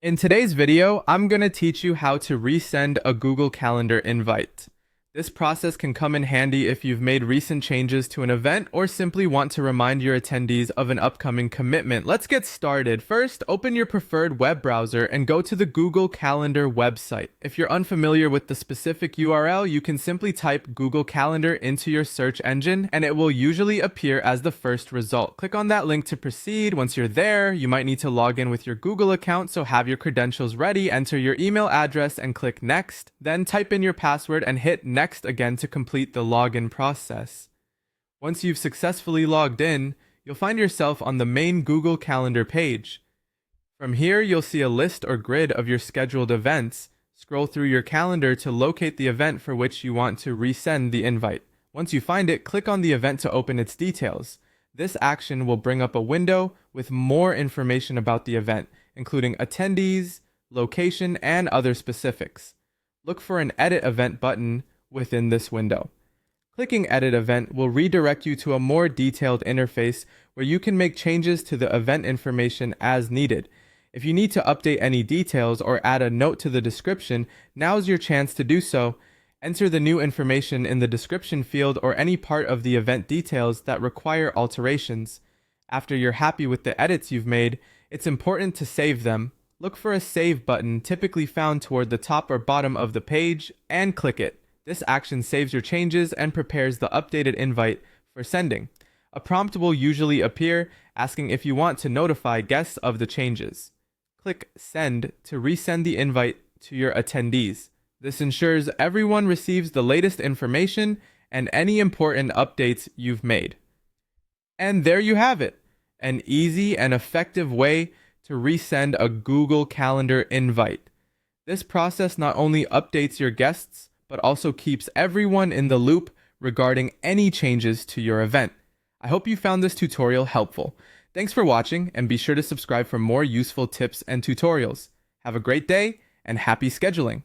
In today's video, I'm going to teach you how to resend a Google Calendar invite. This process can come in handy if you've made recent changes to an event or simply want to remind your attendees of an upcoming commitment. Let's get started. First, open your preferred web browser and go to the Google Calendar website. If you're unfamiliar with the specific URL, you can simply type Google Calendar into your search engine and it will usually appear as the first result. Click on that link to proceed. Once you're there, you might need to log in with your Google account, so have your credentials ready, enter your email address and click Next. Then type in your password and hit Next again to complete the login process. Once you've successfully logged in, you'll find yourself on the main Google Calendar page. From here, you'll see a list or grid of your scheduled events. Scroll through your calendar to locate the event for which you want to resend the invite. Once you find it, click on the event to open its details. This action will bring up a window with more information about the event, including attendees, location, and other specifics. Look for an Edit Event button within this window. Clicking Edit Event will redirect you to a more detailed interface where you can make changes to the event information as needed. If you need to update any details or add a note to the description, now's your chance to do so. Enter the new information in the description field or any part of the event details that require alterations. After you're happy with the edits you've made, it's important to save them. Look for a Save button typically found toward the top or bottom of the page and click it. This action saves your changes and prepares the updated invite for sending. A prompt will usually appear asking if you want to notify guests of the changes. Click Send to resend the invite to your attendees. This ensures everyone receives the latest information and any important updates you've made. And there you have it, an easy and effective way to resend a Google Calendar invite. This process not only updates your guests, but also keeps everyone in the loop regarding any changes to your event. I hope you found this tutorial helpful. Thanks for watching, and be sure to subscribe for more useful tips and tutorials. Have a great day, and happy scheduling!